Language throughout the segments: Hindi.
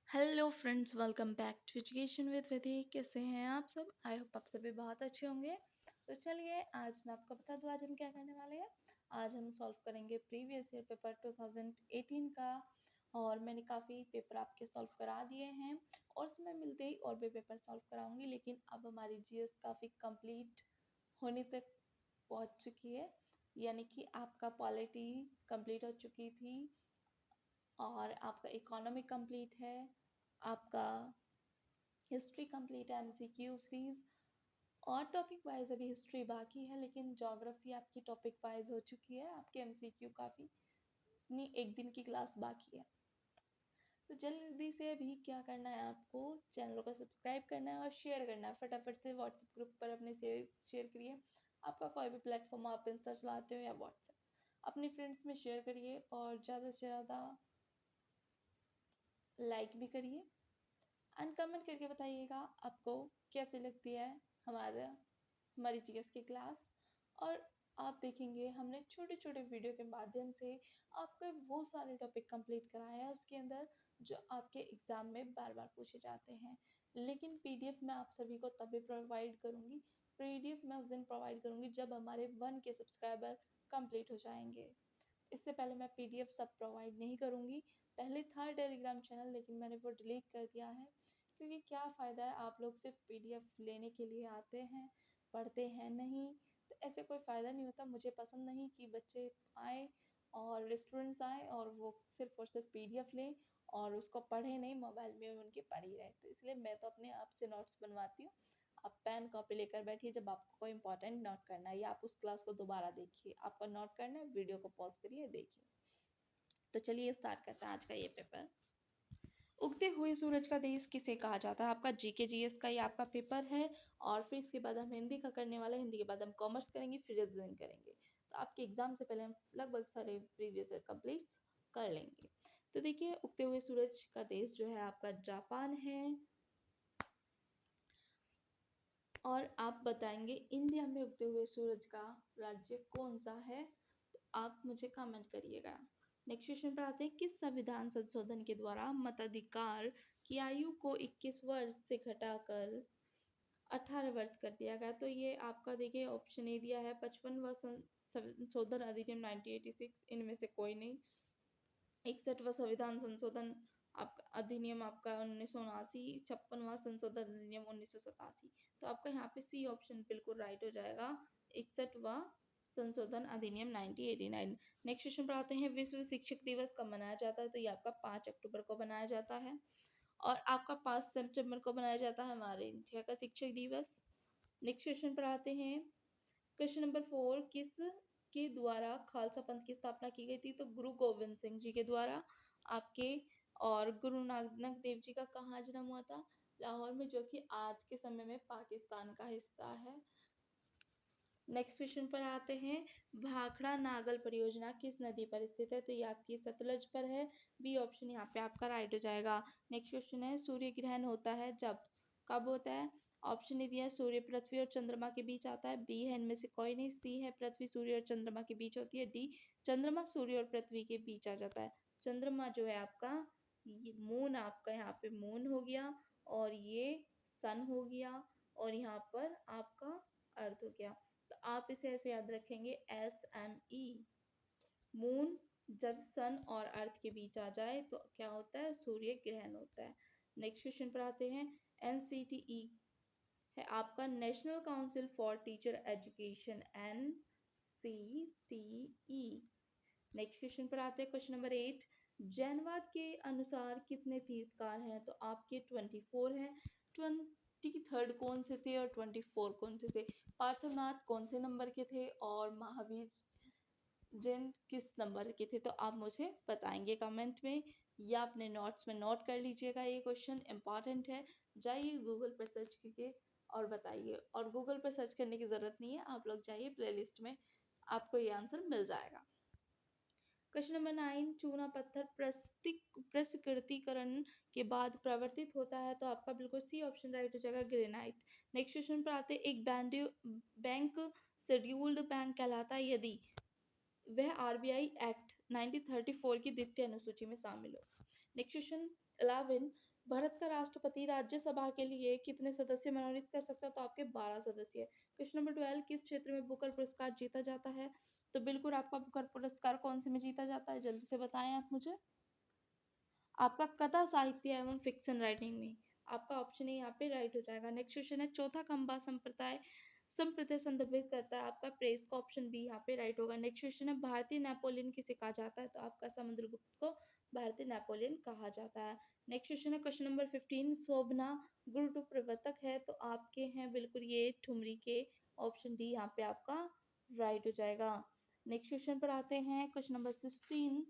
Hello friends, welcome back to education with Vidhi. कैसे हैं आप सब? आई होप आप सभी बहुत अच्छे होंगे। तो चलिए आज मैं आपको बता दूं आज हम क्या करने वाले हैं। आज हम सॉल्व करेंगे प्रीवियस ईयर पेपर 2018 का। और मैंने काफ़ी पेपर आपके सॉल्व करा दिए हैं और समय मिलते ही और भी पेपर सॉल्व कराऊंगी। लेकिन अब हमारी जीएस काफ़ी कंप्लीट होने तक पहुंच चुकी है, यानी कि आपका पॉलिटी कंप्लीट हो चुकी थी और आपका इकोनॉमी कंप्लीट है, आपका हिस्ट्री कंप्लीट है, एमसीक्यू सीरीज। और टॉपिक वाइज अभी हिस्ट्री बाकी है, लेकिन ज्योग्राफी आपकी टॉपिक वाइज हो चुकी है। आपके एमसीक्यू काफ़ी नहीं, एक दिन की क्लास बाकी है। तो जल्दी से अभी क्या करना है, आपको चैनल को सब्सक्राइब करना है और शेयर करना है। फटाफट से व्हाट्सएप ग्रुप पर अपने शेयर करिए। आपका कोई भी प्लेटफॉर्म, आप इंस्टा चलाते हो या व्हाट्सएप, अपने फ्रेंड्स में शेयर करिए और ज़्यादा से ज़्यादा लाइक भी करिए एंड कमेंट करके बताइएगा आपको कैसे लगती है हमारी जीएस की क्लास। और आप देखेंगे हमने छोटे छोटे वीडियो के माध्यम से आपके वो सारे टॉपिक कंप्लीट कराए हैं उसके अंदर जो आपके एग्ज़ाम में बार बार पूछे जाते हैं। लेकिन पीडीएफ मैं आप सभी को तभी प्रोवाइड करूँगी, पीडीएफ मैं उस दिन प्रोवाइड करूँगी जब हमारे 1 के सब्सक्राइबर कंप्लीट हो जाएंगे। इससे पहले मैं पीडीएफ सब प्रोवाइड नहीं करूँगी। पहले था टेलीग्राम चैनल, लेकिन मैंने वो डिलीट कर दिया है, क्योंकि क्या फ़ायदा है, आप लोग सिर्फ पीडीएफ लेने के लिए आते हैं, पढ़ते हैं नहीं। तो ऐसे कोई फ़ायदा नहीं होता। मुझे पसंद नहीं कि बच्चे आए और स्टूडेंट्स आए और वो सिर्फ और सिर्फ पीडीएफ लें और उसको पढ़े नहीं, मोबाइल में उनके पढ़ी रहे। तो इसलिए मैं तो अपने आप से नोट्स बनवाती हूँ। आप पेन कॉपी लेकर बैठिए, जब आपको कोई इंपॉर्टेंट नोट करना है या आप उस क्लास को दोबारा देखिए, आपको नोट करना है, वीडियो को पॉज करिए, देखिए। तो चलिए स्टार्ट करते हैं आज का ये पेपर। उगते हुए सूरज का देश किसे कहा जाता है? आपका जीके जीएस का ये आपका पेपर है। और फिर इसके बाद हम हिंदी का करने वाले हैं। हिंदी के बाद हम कॉमर्स करेंगे, फिर रीजनिंग करेंगे। तो आपके एग्जाम से पहले हम लगभग सारे प्रीवियस ईयर कंप्लीट कर लेंगे। तो देखिए, उगते हुए सूरज का देश जो है आपका जापान है। और आप बताएंगे इंडिया में उगते हुए सूरज का राज्य कौन सा है? तो आप मुझे कमेंट करिएगा। नेक्स्ट क्वेश्चन पर आते हैं। किस संविधान संशोधन के द्वारा मताधिकार की आयु को 21 वर्ष से घटाकर 18 वर्ष कर दिया गया? तो ये आपका देखिए ऑप्शन ए दिया है 55वां संशोधन अधिनियम 1986, इनमें से कोई नहीं। 61वां संविधान संशोधन आपका अधिनियम आपका 1979, 56वां संशोधन अधिनियम 1987। तो आपका यहाँ पे सी ऑप्शन बिल्कुल राइट हो जाएगा, 61वां संशोधन अधिनियम 1989। नेक्स्ट क्वेश्चन पर आते हैं। विश्व शिक्षक दिवस कब मनाया जाता है? तो ये आपका 5 अक्टूबर को मनाया जाता है। और आपका 5 सितंबर को मनाया जाता है हमारे इंडिया का शिक्षक दिवस। नेक्स्ट क्वेश्चन पर आते हैं। क्वेश्चन नंबर 4, किस के द्वारा खालसा पंथ की स्थापना की गई थी? तो गुरु गोविंद सिंह जी के द्वारा आपके। और गुरु नानक देव जी का कहाँ जन्म हुआ था? लाहौर में, जो कि आज के समय में पाकिस्तान का हिस्सा है। नेक्स्ट क्वेश्चन पर आते हैं। भाखड़ा नागल परियोजना किस नदी पर स्थित है? तो ये आपकी सतलज पर है। बी ऑप्शन यहाँ पे आपका राइट हो जाएगा। नेक्स्ट क्वेश्चन है। सूर्य ग्रहण होता है जब? कब होता है? ऑप्शन ए दिया है सूर्य पृथ्वी और चंद्रमा के बीच आता है। बी है इनमें से कोई नहीं। सी है पृथ्वी सूर्य और चंद्रमा के बीच होती है। डी चंद्रमा सूर्य और पृथ्वी के बीच आ जाता है। चंद्रमा जो है आपका, ये मून आपका यहाँ पे मून हो गया और ये सन हो गया और यहाँ पर आपका अर्थ हो गया। तो आप इसे ऐसे याद रखेंगे, SME। मून जब सन और अर्थ के बीच आ जाए तो क्या होता है? सूर्य ग्रहण होता है। नेक्स्ट क्वेश्चन पर आते हैं। NCTE है आपका national council for teacher education, NCTE। Next question पर आते हैं। क्वेश्चन नंबर 8, जैनवाद के अनुसार कितने तीर्थकार हैं? तो आपके 24 हैं। 23rd कौन से थे और 24 कौन से थे? पार्श्वनाथ कौन से नंबर के थे और महावीर जैन किस नंबर के थे? तो आप मुझे बताएंगे कमेंट में या अपने नोट्स में नोट कर लीजिएगा। ये क्वेश्चन इंपॉर्टेंट है। जाइए गूगल पर सर्च कीजिए और बताइए। और गूगल पर सर्च करने की ज़रूरत नहीं है, आप लोग जाइए प्लेलिस्ट में, आपको ये आंसर मिल जाएगा। क्वेश्चन नंबर 9, चूना पत्थर प्रसंस्कृतिकरण के बाद प्रवर्तित होता है? तो आपका बिल्कुल सी ऑप्शन राइट हो जाएगा, ग्रेनाइट। नेक्स्ट क्वेश्चन पर आते हैं। एक बैंक शेड्यूल्ड बैंक कहलाता है यदि वह आरबीआई एक्ट 1934 की द्वितीय अनुसूची में शामिल हो। नेक्स्ट क्वेश्चन 11, भारत का राष्ट्रपति राज्यसभा के लिए कितने सदस्य मनोनीत कर सकता है? तो आपके 12 सदस्य। क्वेश्चन नंबर 12, किस क्षेत्र में बुकर पुरस्कार जीता जाता है? तो बिल्कुल आपका बुकर पुरस्कार कौन से में जीता जाता है? जल्दी से बताएं आप मुझे। आपका कथा साहित्य एवं फिक्शन राइटिंग में। आपका ऑप्शन ए यहाँ पे राइट हो जाएगा। नेक्स्ट क्वेश्चन है, चौथा खंबा संप्रदाय संप्रदाय संदर्भित करता है। आपका प्रेस का ऑप्शन बी यहाँ पे राइट होगा। नेक्स्ट क्वेश्चन है, भारतीय नेपोलियन किसे कहा जाता है? तो आपका समुद्रगुप्त को भारतीय नेपोलियन कहा जाता है। नेक्स्ट क्वेश्चन है, क्वेश्चन नंबर 15, शोभना गुरु प्रवर्तक है? तो आपके हैं बिल्कुल ये ठुमरी के। ऑप्शन डी यहाँ पे आपका राइट हो जाएगा। नेक्स्ट क्वेश्चन पर आते हैं, क्वेश्चन नंबर 16,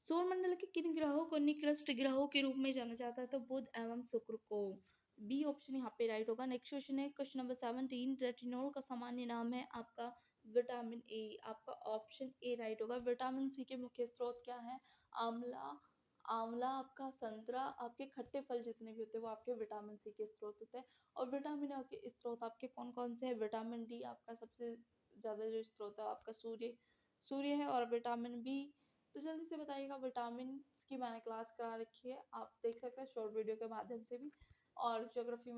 सौरमंडल के किन ग्रहों को निकृष्ट ग्रहों के रूप में जाना जाता है? तो बुध एवं शुक्र को। बी ऑप्शन यहाँ पे राइट होगा। नेक्स्ट क्वेश्चन है, क्वेश्चन नंबर 17, रेटिनॉल का सामान्य नाम है? आपका विटामिन ए। आपका ऑप्शन ए राइट होगा। विटामिन सी के मुख्य स्रोत क्या है? आंवला, आंवला आपका संतरा, आपके खट्टे फल जितने भी होते हैं वो आपके विटामिन सी के स्रोत होते हैं। और विटामिन ए के स्रोत आपके कौन कौन से हैं? विटामिन डी आपका सबसे ज्यादा जो स्रोत है आपका सूर्य सूर्य है। और विटामिन बी, तो जल्दी से बताइएगा। विटामिन की मैंने क्लास करा रखी है, आप देख सकते हैं शॉर्ट वीडियो के माध्यम से भी। और ज्योग्राफी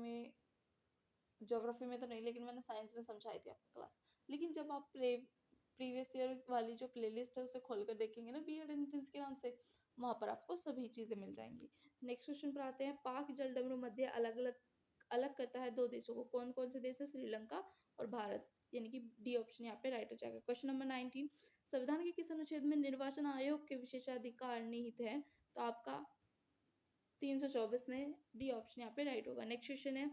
में तो नहीं, लेकिन मैंने साइंस में समझाई थी आपको क्लास। लेकिन जब आप प्रीवियस ईयर वाली जो प्लेलिस्ट है उसे खोलकर देखेंगे ना, बी एड एंट्रेंस के नाम से, वहां पर आपको सभी चीजें मिल जाएंगी। नेक्स्ट क्वेश्चन पर आते हैं, पाक जलडमरू मध्य अलग अलग अलग करता है दो देशों को? कौन कौन से देश है? श्रीलंका और भारत, यानी कि डी ऑप्शन यहाँ पे राइट हो जाएगा। क्वेश्चन नंबर 19, संविधान के किस अनुच्छेद में निर्वाचन आयोग के विशेषाधिकार निहित है? तो आपका 324 में। डी ऑप्शन यहाँ पे राइट होगा। नेक्स्ट क्वेश्चन है,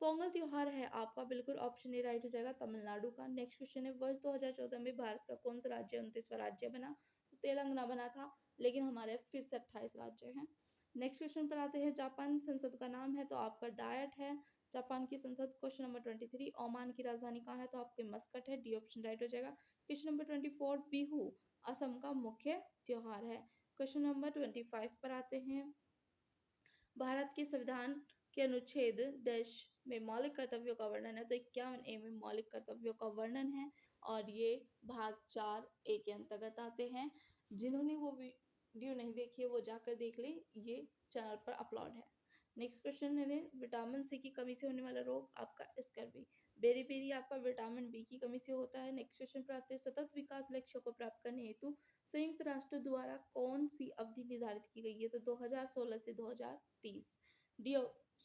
पोंगल त्योहार है? आपका बिल्कुल ऑप्शन ए राइट हो जाएगा, तमिलनाडु का। नेक्स्ट क्वेश्चन है, वर्ष 2014 में भारत का कौन सा राज्य 29वां राज्य बना? तो तेलंगाना बना था, लेकिन हमारे फिर से 28 राज्य हैं। नेक्स्ट क्वेश्चन पर आते हैं, जापान संसद का नाम है? तो आपका डायट है जापान की संसद। क्वेश्चन नंबर 23, ओमान की राजधानी कहाँ है? तो आपके मस्कट है। डी ऑप्शन राइट हो जाएगा। क्वेश्चन नंबर 24, बिहू असम का मुख्य त्योहार है। क्वेश्चन नंबर 25 पर आते हैं, भारत के संविधान के अनुच्छेद डैश में मौलिक कर्तव्यों का वर्णन है? तो 51 ए में मौलिक कर्तव्यों का वर्णन है। और ये भाग 4 ए के अंतर्गत आते हैं। जिन्होंने वो वीडियो नहीं देखी है वो जाकर देख लें, ये चैनल पर अपलोड है। नेक्स्ट क्वेश्चन है, विटामिन सी की कमी से होने वाला रोग? आपका स्कर्वी। बेरी बेरी आपका विटामिन बी की कमी से होता है। नेक्स्ट क्वेश्चन पर आते हैं, सतत विकास लक्ष्यों को प्राप्त करने हेतु संयुक्त राष्ट्र द्वारा कौन सी अवधि निर्धारित की गई है? तो 2016 से 2030। डी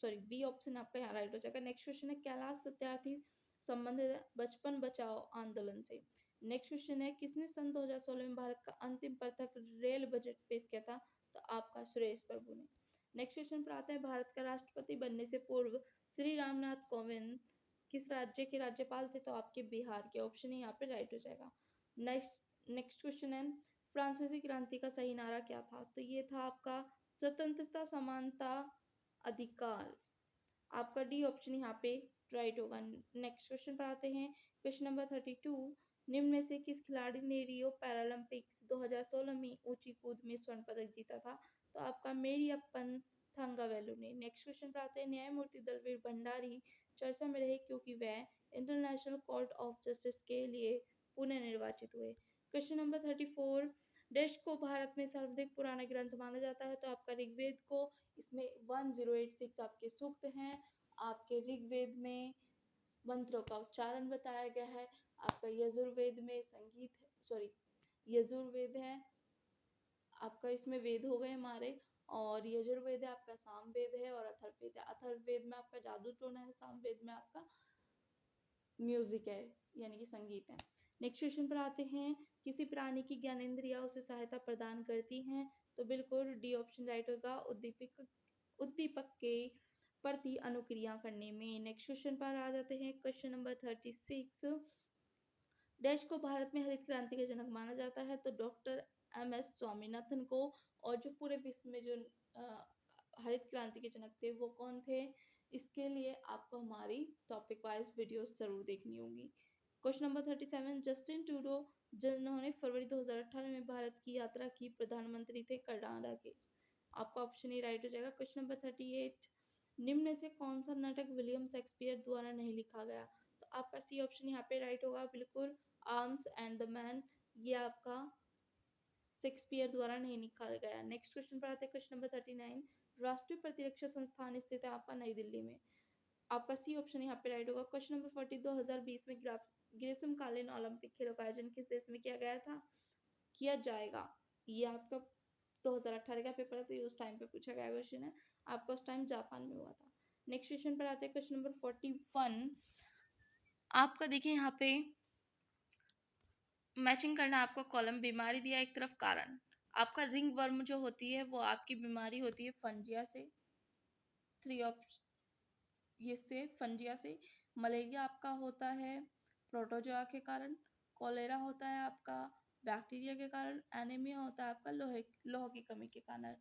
सॉरी बी ऑप्शन आपका यहाँ राइट हो जाएगा। नेक्स्ट क्वेश्चन है, कैलाश सत्यार्थी संबंधित बचपन बचाओ आंदोलन से? नेक्स्ट क्वेश्चन है, किसने सन 2016 में भारत का अंतिम पृथक रेल बजट पेश किया था? तो आपका सुरेश प्रभु ने। नेक्स्ट क्वेश्चन पर आते हैं, भारत का राष्ट्रपति बनने से पूर्व श्री रामनाथ कोविंद किस राज्य के राज्यपाल थे? तो आपके बिहार के। ऑप्शन ही यहाँ पे राइट हो जाएगा। नेक्स्ट क्वेश्चन है, फ्रांसीसी क्रांति का सही नारा क्या था? तो ये था आपका स्वतंत्रता समानता अधिकार। आपका डी ऑप्शन यहाँ पे राइट होगा। नेक्स्ट क्वेश्चन पर आते हैं, क्वेश्चन नंबर 32, निम्न में से किस खिलाड़ी ने रियो पैरालंपिक्स 2016 में ऊंची कूद में स्वर्ण पदक जीता था? तो आपका मेरियप्पन थंगावेलु ने। नेक्स्ट क्वेश्चन पर आते हैं, न्यायमूर्ति दलवीर भंडारी चर्चा में रहे क्योंकि वह इंटरनेशनल कोर्ट ऑफ जस्टिस के लिए पुनः निर्वाचित हुए। क्वेश्चन नंबर 34, देश को भारत में सर्वाधिक पुराना ग्रंथ माना जाता है? तो आपका ऋग्वेद को। इसमें 1086 आपके सूक्त हैं। आपके ऋग्वेद में मंत्रों का उच्चारण बताया गया है। आपका यजुर्वेद में संगीत सॉरी यजुर्वेद है आपका, इसमें वेद हो गए हमारे। और यजुर्वेद है आपका, सामवेद है, और अथर्ववेद है। अथर्ववेद में आपका जादू टोना है, सामवेद में आपका म्यूजिक है, यानी कि संगीत है। नेक्स्ट क्वेश्चन पर आते हैं, किसी प्राणी की ज्ञानेंद्रियां उसे सहायता प्रदान करती हैं? तो बिल्कुल डी ऑप्शन राइट होगा, उद्दीपक उद्दीपक के प्रति अनुक्रिया करने में। नेक्स्ट क्वेश्चन पर आ जाते हैं, क्वेश्चन नंबर 36, देश को भारत में हरित क्रांति का जनक माना जाता है? तो डॉक्टर एम एस स्वामीनाथन को। और जो पूरे विश्व में जो हरित क्रांति के जनक थे वो कौन थे? इसके लिए आपको हमारी टॉपिक वाइज वीडियोस जरूर देखनी होगी। क्वेश्चन नंबर 37, जस्टिन ट्रूडो जिन्होंने फरवरी 2018 में भारत की यात्रा की प्रधानमंत्री थे कनाडा के? आपका ऑप्शन ही राइट हो जाएगा। क्वेश्चन नंबर 38, निम्न में से कौन सा नाटक विलियम शेक्सपियर द्वारा नहीं लिखा गया? तो आपका सी ऑप्शन यहाँ पे राइट होगा बिल्कुल, आर्म्स एंड द मैन। ये आपका शेक्सपियर द्वारा नहीं लिखा गया। नेक्स्ट क्वेश्चन पर आते हैं, क्वेश्चन नंबर 39। राष्ट्रीय प्रतिरक्षा संस्थान स्थित है आपका नई दिल्ली में। आपका सी ऑप्शन यहाँ पे राइट होगा। क्वेश्चन नंबर 40, 2020 में ग्रीष्मकालीन ओलंपिक खेलों का आयोजन किस देश में किया गया था, किया जाएगा। ये आपका 2018 का पेपर है, तो ये उस टाइम पे पूछा गया क्वेश्चन है। आपका उस टाइम जापान में हुआ था। नेक्स्ट क्वेश्चन पर आते हैं, क्वेश्चन नंबर 41। आपका देखिए यहाँ पे मैचिंग करना, आपका कॉलम बीमारी दिया एक तरफ, कारण आपका रिंग वर्म जो होती है वो आपकी बीमारी होती है फंजिया से, 3 ऑप्शन ये से फंजिया से। मलेरिया आपका होता है प्रोटोजोआ के कारण। कॉलेरा होता है आपका बैक्टीरिया के कारण। एनीमिया होता है आपका लोह की कमी के कारण।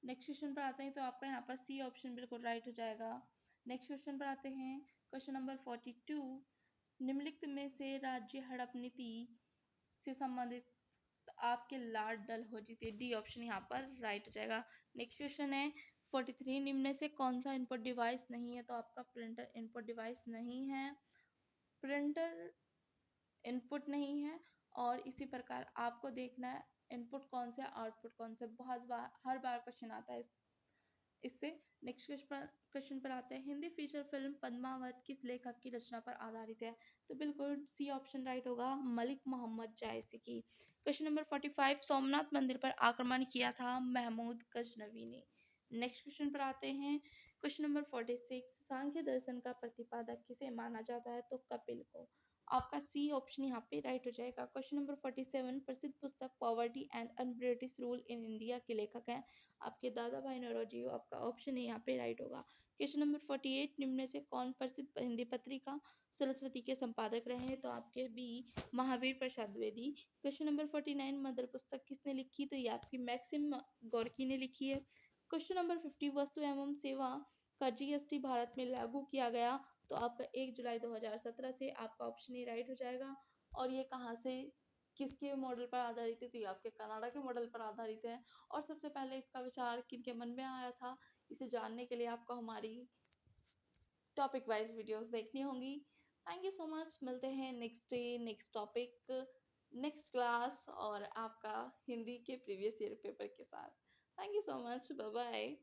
नेक्स्ट क्वेश्चन पर आते हैं, तो आपका यहाँ पर सी ऑप्शन बिल्कुल राइट हो जाएगा। नेक्स्ट क्वेश्चन पर आते हैं, क्वेश्चन नंबर 42। निम्नलिखित में से राज्य हड़प नीति से संबंधित आपके लार्ड डलहौजी थे। डी ऑप्शन यहाँ पर राइट हो जाएगा। नेक्स्ट क्वेश्चन है 43। निम्न में से कौन सा इनपुट डिवाइस नहीं है, तो आपका प्रिंटर इनपुट डिवाइस नहीं है। प्रिंटर इनपुट नहीं है, और इसी प्रकार आपको देखना है इनपुट कौन सा आउटपुट कौन सा। बहुत बार हर बार क्वेश्चन आता है इससे। नेक्स्ट क्वेश्चन पर आते हैं, हिंदी फीचर फिल्म पद्मावत किस लेखक की रचना पर आधारित है, तो बिल्कुल सी ऑप्शन राइट होगा, मलिक मोहम्मद जायसी की। Question number 45। सोमनाथ मंदिर पर आक्रमण किया था महमूद गजनवी ने। नेक्स्ट क्वेश्चन पर आते हैं, क्वेश्चन नंबर 46। सांख्य दर्शन का प्रतिपादक किसे माना जाता है, तो कपिल को। आपका सी ऑप्शन यहाँ पे राइट हो जाएगा। Question number 47। प्रसिद्ध पुस्तक poverty and un British rule in India के लेखक हैं आपके दादा भाई नौरोजी। आपका ऑप्शन है यहाँ पे राइट होगा। Question number 48। निम्न में से कौन प्रसिद्ध हिंदी पत्रिका सरस्वती के संपादक रहे हैं, तो आपके B Mahavir Prasad Dwivedi. Question number 49। Mother पुस्तक किसने लिखी, तो ये आपकी मैक्सिम गोर्की ने लिखी है। Question number 50। वस्तु एवं सेवा का जीएसटी भारत में लागू किया गया, तो आपका 1 जुलाई 2017 से। आपका ऑप्शन ही राइट हो जाएगा। और ये कहाँ से किसके मॉडल पर आधारित है, तो ये आपके कनाडा के मॉडल पर आधारित है। और सबसे पहले इसका विचार किनके मन में आया था, इसे जानने के लिए आपको हमारी टॉपिक वाइज वीडियोस देखनी होंगी। Thank you so much. मिलते हैं next day, next topic, next class और आपका हिंदी के प्रीवियस ईयर पेपर के साथ। Thank you so much. Bye bye.